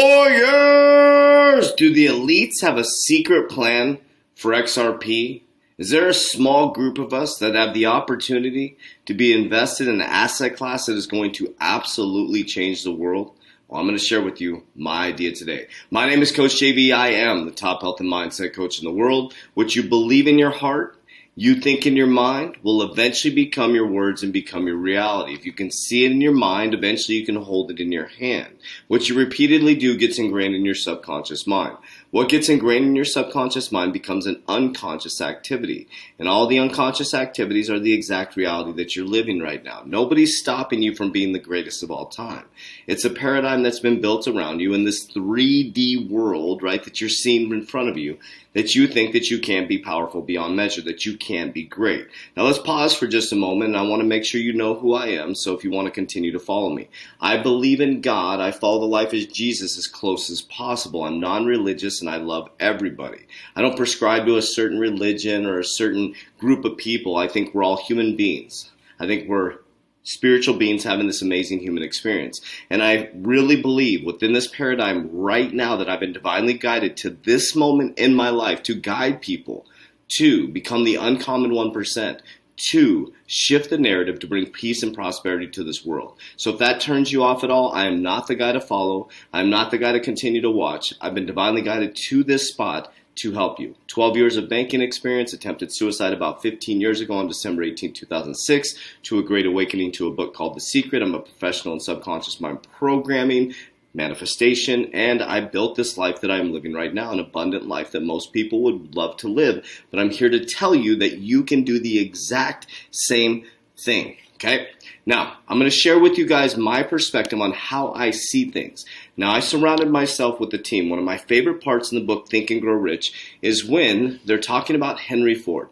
Warriors! Do the elites have a secret plan for XRP? Is there a small group of us that have the opportunity to be invested in an asset class that is going to absolutely change the world? Well, I'm going to share with you my idea today. My name is Coach JV. I am the top health and mindset coach in the world. What you believe in your heart, you think in your mind, will eventually become your words and become your reality. If you can see it in your mind, eventually you can hold it in your hand. What you repeatedly do gets ingrained in your subconscious mind. What gets ingrained in your subconscious mind becomes an unconscious activity. And all the unconscious activities are the exact reality that you're living right now. Nobody's stopping you from being the greatest of all time. It's a paradigm that's been built around you in this 3D world, right, that you're seeing in front of you, that you think that you can't be powerful beyond measure, that you can't be great. Now let's pause for just a moment, and I want to make sure you know who I am, so if you want to continue to follow me. I believe in God. I follow the life of Jesus as close as possible. I'm non-religious, and I love everybody. I don't prescribe to a certain religion or a certain group of people. I think we're all human beings. I think we're spiritual beings having this amazing human experience. And I really believe within this paradigm right now that I've been divinely guided to this moment in my life to guide people to become the uncommon 1%, to shift the narrative to bring peace and prosperity to this world. So if that turns you off at all, I am not the guy to follow. I'm not the guy to continue to watch. I've been divinely guided to this spot to help you. 12 years of banking experience, attempted suicide about 15 years ago on December 18, 2006, to a great awakening to a book called The Secret. I'm a professional in subconscious mind programming, manifestation, and I built this life that I'm living right now, an abundant life that most people would love to live. But I'm here to tell you that you can do the exact same thing. Okay? Now, I'm going to share with you guys my perspective on how I see things. Now, I surrounded myself with a team. One of my favorite parts in the book, Think and Grow Rich, is when they're talking about Henry Ford.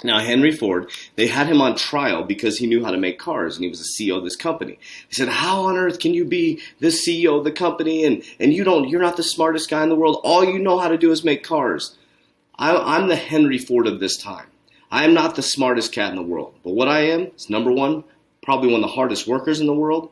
Now, Henry Ford, they had him on trial because he knew how to make cars, and he was the CEO of this company. He said, how on earth can you be the CEO of the company, and you're not the smartest guy in the world. All you know how to do is make cars. I'm the Henry Ford of this time. I am not the smartest cat in the world. But what I am is, number one, probably one of the hardest workers in the world.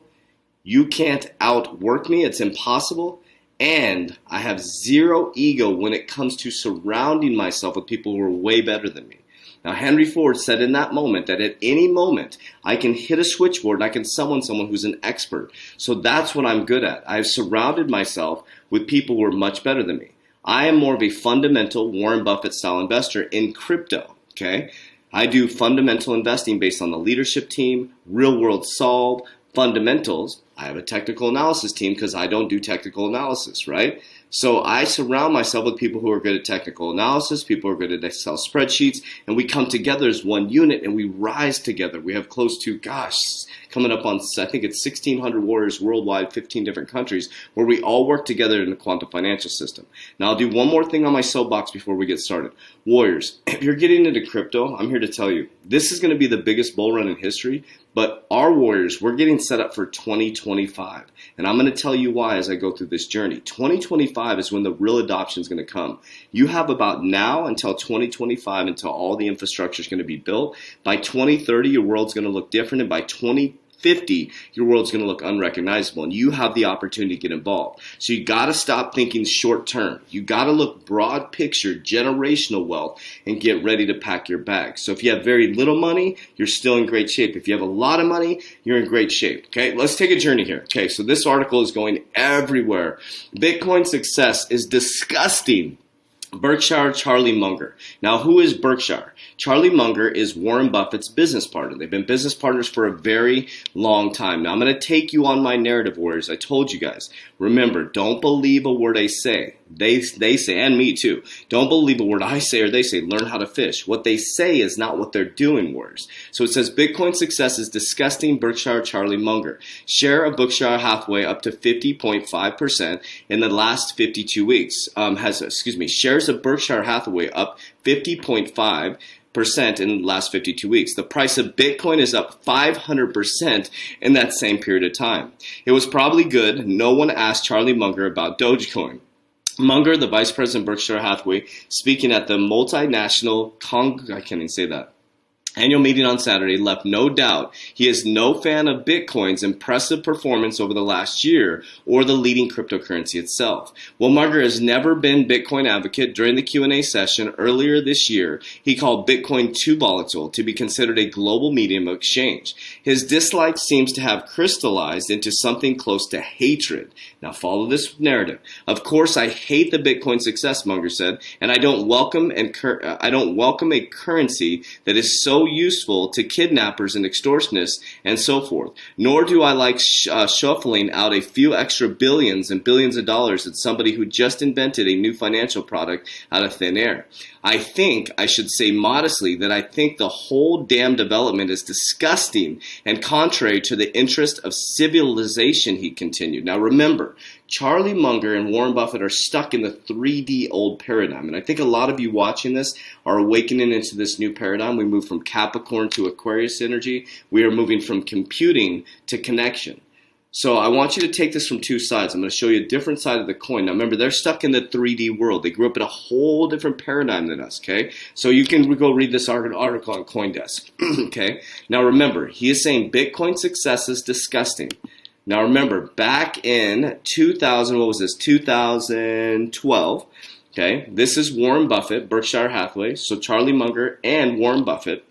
You can't outwork me. It's impossible. And I have zero ego when it comes to surrounding myself with people who are way better than me. Now, Henry Ford said in that moment that at any moment I can hit a switchboard and I can summon someone who's an expert. So that's what I'm good at. I've surrounded myself with people who are much better than me. I am more of a fundamental Warren Buffett style investor in crypto. Okay? I do fundamental investing based on the leadership team, real world solve, fundamentals. I have a technical analysis team because I don't do technical analysis, right? So I surround myself with people who are good at technical analysis, people who are good at Excel spreadsheets, and we come together as one unit and we rise together. We have close to, coming up on, I think it's 1,600 warriors worldwide, 15 different countries, where we all work together in the quantum financial system. Now, I'll do one more thing on my soapbox before we get started. Warriors, if you're getting into crypto, I'm here to tell you, this is going to be the biggest bull run in history, but our warriors, we're getting set up for 2025. And I'm going to tell you why as I go through this journey. 2025 is when the real adoption is going to come. You have about now until 2025, until all the infrastructure is going to be built. By 2030, your world's going to look different. And by 2050, your world's going to look unrecognizable, and you have the opportunity to get involved. So you got to stop thinking short term. You got to look broad picture, generational wealth, and get ready to pack your bags. So if you have very little money, you're still in great shape. If you have a lot of money, you're in great shape. Okay, let's take a journey here. Okay, so this article is going everywhere. Bitcoin success is disgusting. Berkshire Charlie Munger. Now, who is Berkshire? Charlie Munger is Warren Buffett's business partner. They've been business partners for a very long time. Now, I'm going to take you on my narrative, warriors. I told you guys. Remember, don't believe a word I say. They say, and me too. Don't believe a word I say or they say. Learn how to fish. What they say is not what they're doing, warriors. So it says, Bitcoin success is disgusting. Berkshire Charlie Munger. Share of Berkshire Hathaway up to 50.5% in the last 52 weeks. Shares of Berkshire Hathaway up 50.5% in the last 52 weeks. The price of Bitcoin is up 500% in that same period of time. It was probably good. No one asked Charlie Munger about Dogecoin. Munger, the vice president of Berkshire Hathaway, speaking at the multinational annual meeting on Saturday left no doubt he is no fan of Bitcoin's impressive performance over the last year or the leading cryptocurrency itself. While Munger has never been Bitcoin advocate, during the Q&A session earlier this year, he called Bitcoin too volatile to be considered a global medium of exchange. His dislike seems to have crystallized into something close to hatred. Now follow this narrative. Of course, I hate the Bitcoin success, Munger said, and I don't welcome a currency that is so useful to kidnappers and extortionists and so forth. Nor do I like shuffling out a few extra billions and billions of dollars at somebody who just invented a new financial product out of thin air. I should say modestly, that I think the whole damn development is disgusting and contrary to the interest of civilization, he continued. Now remember, Charlie Munger and Warren Buffett are stuck in the 3D old paradigm. And I think a lot of you watching this are awakening into this new paradigm. We move from Capricorn to Aquarius energy. We are moving from computing to connection. So I want you to take this from two sides. I'm going to show you a different side of the coin. Now remember, they're stuck in the 3D world. They grew up in a whole different paradigm than us, okay? So you can go read this article on CoinDesk, okay? Now remember, he is saying Bitcoin success is disgusting. Now remember, back in 2012, okay? This is Warren Buffett, Berkshire Hathaway. So Charlie Munger and Warren Buffett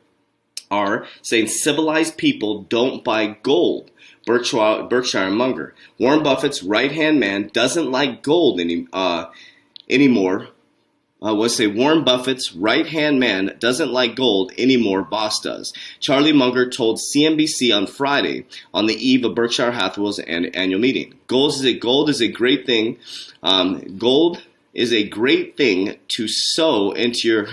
are saying civilized people don't buy gold. Berkshire and Munger. Warren Buffett's right-hand man doesn't like gold anymore. Warren Buffett's right-hand man doesn't like gold anymore, boss does. Charlie Munger told CNBC on Friday on the eve of Berkshire Hathaway's annual meeting. Gold is a great thing. Gold is a great thing to sew into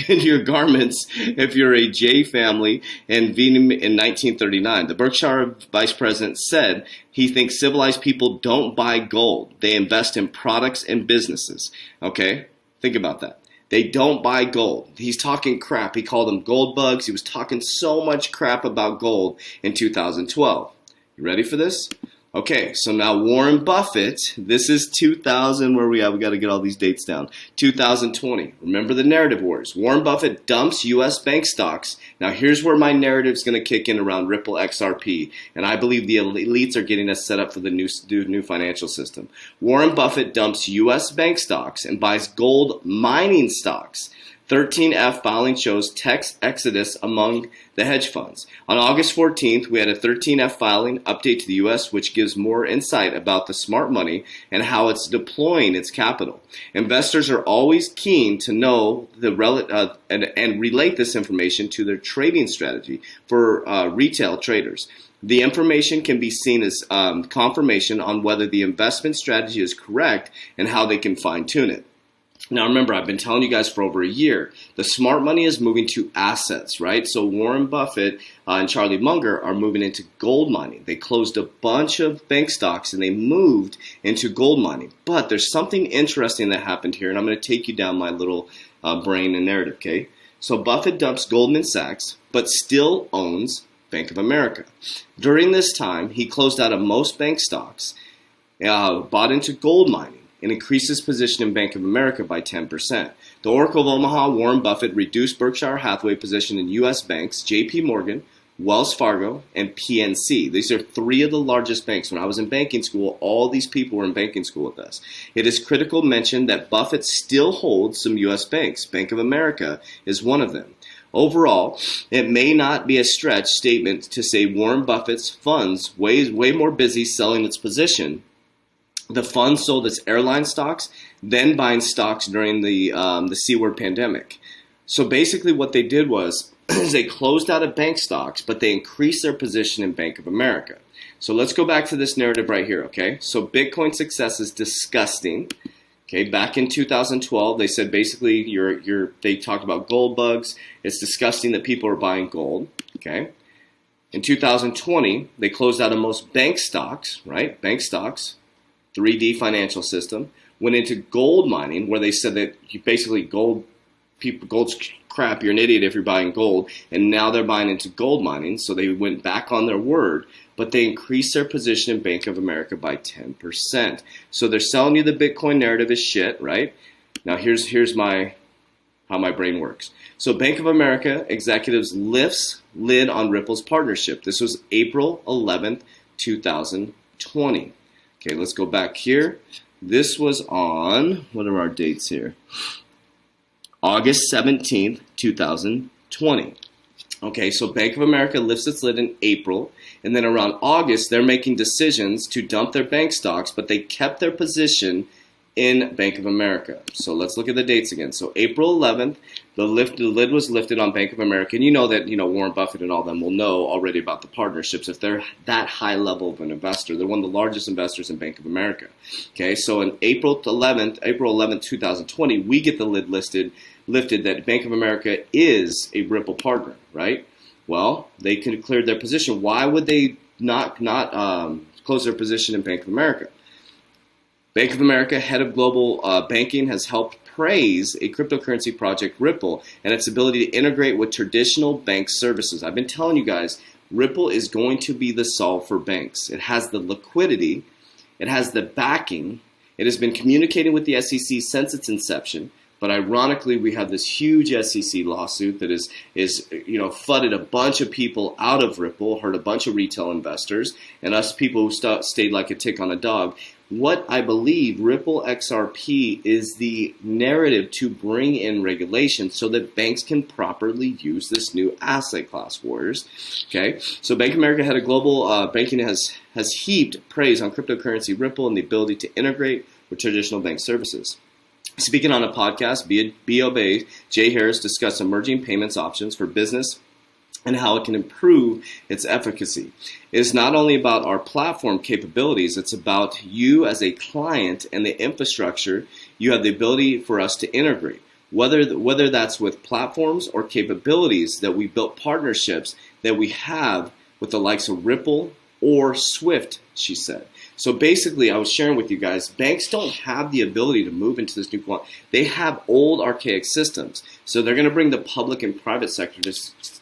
your garments if you're a J family in 1939. The Berkshire vice president said he thinks civilized people don't buy gold. They invest in products and businesses. Okay? Think about that. They don't buy gold. He's talking crap. He called them gold bugs. He was talking so much crap about gold in 2012. You ready for this? Okay, so now Warren Buffett, this is 2000, where we at? We got to get all these dates down. 2020. Remember the narrative wars. Warren Buffett dumps U.S. bank stocks. Now here's where my narrative is going to kick in around Ripple XRP, and I believe the elites are getting us set up for the new financial system. Warren Buffett dumps U.S. bank stocks and buys gold mining stocks. 13F filing shows tax exodus among the hedge funds. On August 14th, we had a 13F filing update to the U.S., which gives more insight about the smart money and how it's deploying its capital. Investors are always keen to know and relate this information to their trading strategy for retail traders. The information can be seen as confirmation on whether the investment strategy is correct and how they can fine-tune it. Now remember, I've been telling you guys for over a year, the smart money is moving to assets, right? So Warren Buffett and Charlie Munger are moving into gold mining. They closed a bunch of bank stocks and they moved into gold mining. But there's something interesting that happened here, and I'm going to take you down my little brain and narrative, okay? So Buffett dumps Goldman Sachs, but still owns Bank of America. During this time, he closed out of most bank stocks, bought into gold mining, and increased his position in Bank of America by 10%. The Oracle of Omaha, Warren Buffett, reduced Berkshire Hathaway position in U.S. banks, J.P. Morgan, Wells Fargo, and PNC. These are three of the largest banks. When I was in banking school, all these people were in banking school with us. It is critical to mention that Buffett still holds some U.S. banks. Bank of America is one of them. Overall, it may not be a stretch statement to say Warren Buffett's funds way more busy selling its position. The fund sold its airline stocks, then buying stocks during the C-word pandemic. So basically what they did was they closed out of bank stocks, but they increased their position in Bank of America. So let's go back to this narrative right here, okay? So Bitcoin success is disgusting. Okay, back in 2012, they said basically they talked about gold bugs. It's disgusting that people are buying gold, okay? In 2020, they closed out of most bank stocks, right? Bank stocks. 3D financial system, went into gold mining, where they said that gold's crap, you're an idiot if you're buying gold, and now they're buying into gold mining, so they went back on their word, but they increased their position in Bank of America by 10%. So they're selling you the Bitcoin narrative is shit, right? Now here's my how my brain works. So Bank of America executives lifts lid on Ripple's partnership. This was April 11th, 2020. Okay, let's go back here. This was on, what are our dates here? August 17th, 2020. Okay, so Bank of America lifts its lid in April, and then around August, they're making decisions to dump their bank stocks, but they kept their position in Bank of America. So let's look at the dates again. So April 11th, the lid was lifted on Bank of America, and you know that Warren Buffett and all them will know already about the partnerships. If they're that high level of an investor, they're one of the largest investors in Bank of America. Okay, so in April 11th, 2020, we get the lid lifted that Bank of America is a Ripple partner, right? Well, they could clear their position. Why would they not close their position in Bank of America? Bank of America, head of global banking, has helped praise a cryptocurrency project, Ripple, and its ability to integrate with traditional bank services. I've been telling you guys, Ripple is going to be the solve for banks. It has the liquidity, it has the backing, it has been communicating with the SEC since its inception. But ironically, we have this huge SEC lawsuit that is flooded a bunch of people out of Ripple, hurt a bunch of retail investors, and us people who stayed like a tick on a dog. What I believe Ripple XRP is the narrative to bring in regulation so that banks can properly use this new asset class, warriors. Okay, so Bank of America head of global banking has heaped praise on cryptocurrency Ripple and the ability to integrate with traditional bank services. Speaking on a podcast, BOB, Jay Harris discussed emerging payments options for business and how it can improve its efficacy. It is not only about our platform capabilities, it's about you as a client and the infrastructure you have the ability for us to integrate. Whether that's with platforms or capabilities that we built partnerships that we have with the likes of Ripple or Swift, she said. So basically, I was sharing with you guys, banks don't have the ability to move into this new quant. They have old archaic systems. So they're going to bring the public and private sector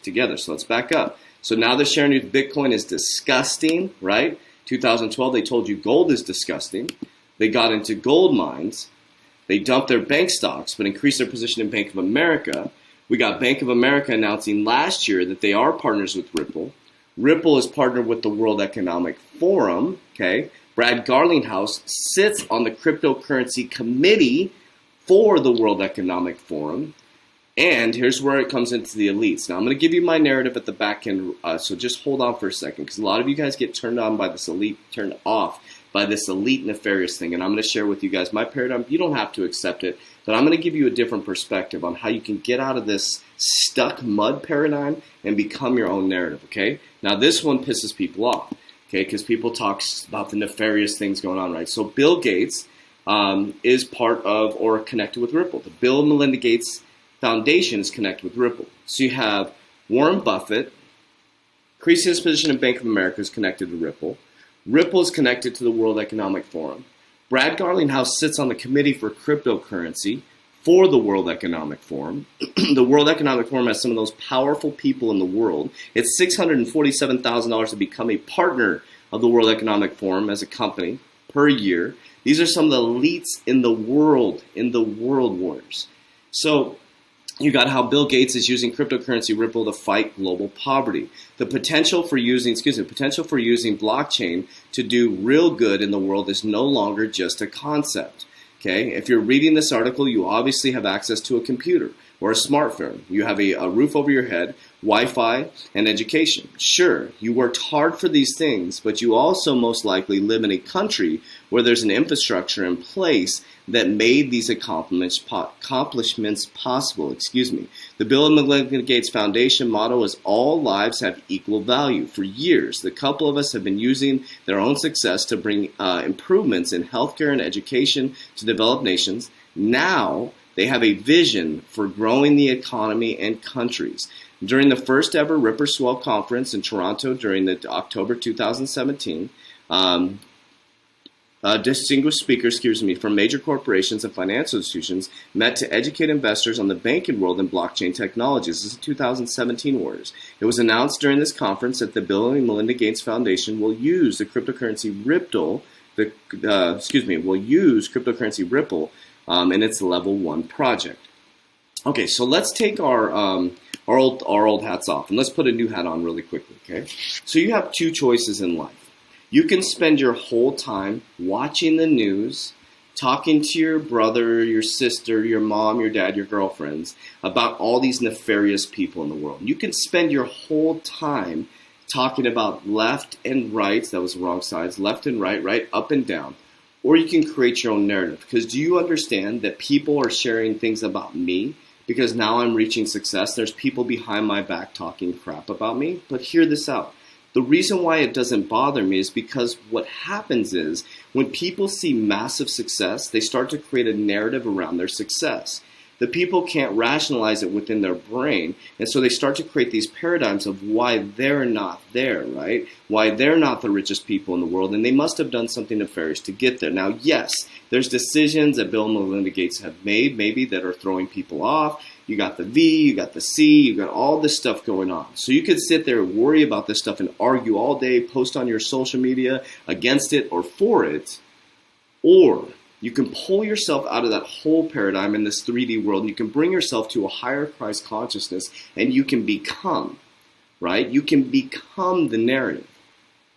together. So let's back up. So now they're sharing with Bitcoin is disgusting, right? 2012, they told you gold is disgusting. They got into gold mines. They dumped their bank stocks, but increased their position in Bank of America. We got Bank of America announcing last year that they are partners with Ripple. Ripple is partnered with the World Economic Forum, okay? Brad Garlinghouse sits on the cryptocurrency committee for the World Economic Forum. And here's where it comes into the elites. Now, I'm going to give you my narrative at the back end, so just hold on for a second, because a lot of you guys get turned off by this elite nefarious thing. And I'm going to share with you guys my paradigm. You don't have to accept it, but I'm going to give you a different perspective on how you can get out of this stuck mud paradigm and become your own narrative, okay? Now, this one pisses people off. Okay, because people talk about the nefarious things going on, right? So Bill Gates is part of or connected with Ripple. The Bill and Melinda Gates Foundation is connected with Ripple. So you have Warren Buffett, increasing his position in Bank of America, is connected to Ripple. Ripple is connected to the World Economic Forum. Brad Garlinghouse sits on the committee for cryptocurrency for the World Economic Forum. The World Economic Forum has some of those powerful people in the world. It's $647,000 to become a partner of the World Economic Forum as a company per year. These are some of the elites in the world wars. So you got how Bill Gates is using cryptocurrency Ripple to fight global poverty. The potential for using blockchain to do real good in the world is no longer just a concept. Okay, if you're reading this article, you obviously have access to a computer or a smartphone. You have a roof over your head, Wi-Fi, and education. Sure, you worked hard for these things, but you also most likely live in a country where there's an infrastructure in place that made these accomplishments possible. The Bill and Melinda Gates Foundation motto is all lives have equal value. For years, the couple of us have been using their own success to bring improvements in healthcare and education to developed nations. Now, they have a vision for growing the economy and countries. During the first ever Ripper Swell conference in Toronto during the October 2017, distinguished speakers, from major corporations and financial institutions met to educate investors on the banking world and blockchain technologies. This is 2017 Warriors. It was announced during this conference that the Bill and Melinda Gates Foundation will use the cryptocurrency Ripple, in its Level 1 project. Okay, so let's take our old hats off and let's put a new hat on really quickly. Okay, so you have two choices in life. You can spend your whole time watching the news, talking to your brother, your sister, your mom, your dad, your girlfriends about all these nefarious people in the world. You can spend your whole time talking about left and right, that was the wrong sides, left and right, right, up and down. Or you can create your own narrative. Because do you understand that people are sharing things about me? Because now I'm reaching success. There's people behind my back talking crap about me. But hear this out. The reason why it doesn't bother me is because what happens is when people see massive success, they start to create a narrative around their success. The people can't rationalize it within their brain, and so they start to create these paradigms of why they're not there, right? Why they're not the richest people in the world, and they must have done something nefarious to get there. Now, yes, there's decisions that Bill and Melinda Gates have made, maybe, that are throwing people off. You got the V, you got the C, you got all this stuff going on. So you could sit there and worry about this stuff and argue all day, post on your social media against it or for it, or you can pull yourself out of that whole paradigm in this 3D world. You can bring yourself to a higher Christ consciousness and you can become, right? You can become the narrative.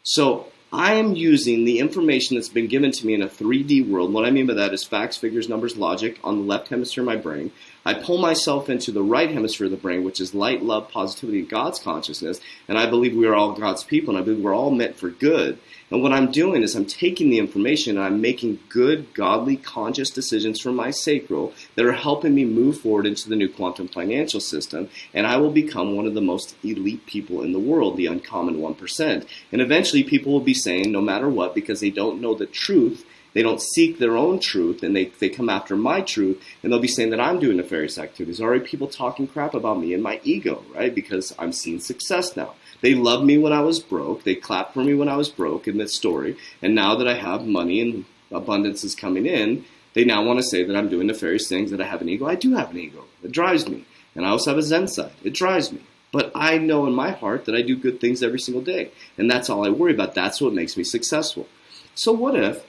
So I am using the information that's been given to me in a 3D world. What I mean by that is facts, figures, numbers, logic on the left hemisphere of my brain. I pull myself into the right hemisphere of the brain, which is light, love, positivity, God's consciousness. And I believe we are all God's people, and I believe we're all meant for good. And what I'm doing is I'm taking the information and I'm making good, godly, conscious decisions from my sacral that are helping me move forward into the new quantum financial system. And I will become one of the most elite people in the world, the uncommon 1%. And eventually people will be saying, no matter what, because they don't know the truth, they don't seek their own truth, and they come after my truth, and they'll be saying that I'm doing nefarious activities. Already people talking crap about me and my ego, right? Because I'm seeing success now. They loved me when I was broke. They clapped for me when I was broke in this story. And now that I have money and abundance is coming in, they now want to say that I'm doing nefarious things, that I have an ego. I do have an ego. It drives me. And I also have a Zen side. It drives me. But I know in my heart that I do good things every single day. And that's all I worry about. That's what makes me successful. So what if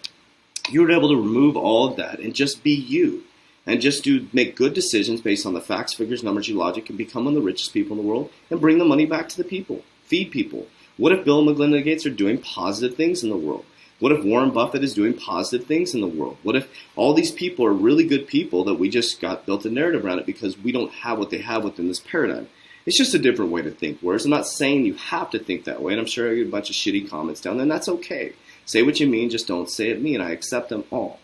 you were able to remove all of that and just be you? And just make good decisions based on the facts, figures, numbers, and logic, and become one of the richest people in the world and bring the money back to the people. Feed people. What if Bill and Melinda Gates are doing positive things in the world? What if Warren Buffett is doing positive things in the world? What if all these people are really good people that we just got built a narrative around it because we don't have what they have within this paradigm? It's just a different way to think. Whereas I'm not saying you have to think that way, and I'm sure I get a bunch of shitty comments down there, and that's okay. Say what you mean, just don't say it me, and I accept them all.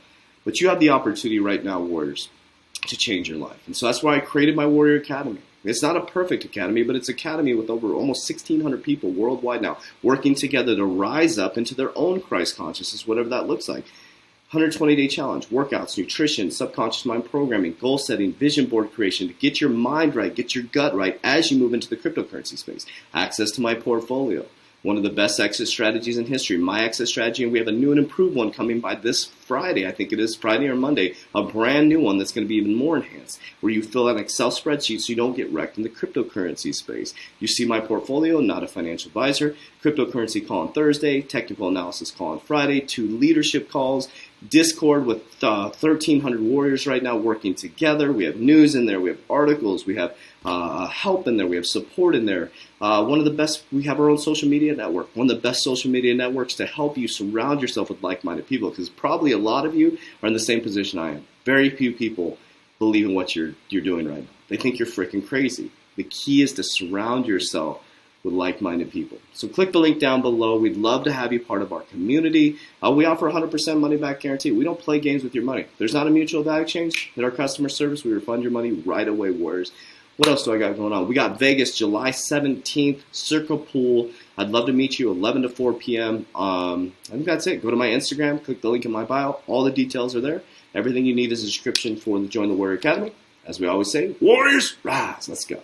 But you have the opportunity right now, warriors, to change your life. And so that's why I created my Warrior Academy. It's not a perfect academy, but it's an academy with over almost 1,600 people worldwide now working together to rise up into their own Christ consciousness, whatever that looks like. 120-day challenge, workouts, nutrition, subconscious mind programming, goal setting, vision board creation to get your mind right, get your gut right as you move into the cryptocurrency space. Access to my portfolio. One of the best exit strategies in history, my exit strategy, and we have a new and improved one coming by this Friday. I think it is Friday or Monday, a brand new one that's going to be even more enhanced, where you fill out an Excel spreadsheet so you don't get wrecked in the cryptocurrency space. You see my portfolio, not a financial advisor, cryptocurrency call on Thursday, technical analysis call on Friday, 2 leadership calls, Discord with 1,300 warriors right now working together. We have news in there. We have articles. We have help in there. We have support in there. One of the best, we have our own social media network. One of the best social media networks to help you surround yourself with like-minded people, because probably a lot of you are in the same position I am. Very few people believe in what you're doing right now. They think you're freaking crazy. The key is to surround yourself with like-minded people. So click the link down below. We'd love to have you part of our community. We offer 100% money back guarantee. We don't play games with your money. There's not a mutual value exchange. In our customer service, we refund your money right away, warriors. What else do I got going on? We got Vegas, July 17th, Circle Pool. I'd love to meet you, 11 to 4 p.m. I think that's it. Go to my Instagram, click the link in my bio. All the details are there. Everything you need is a description for the Join the Warrior Academy. As we always say, Warriors, rise. Let's go.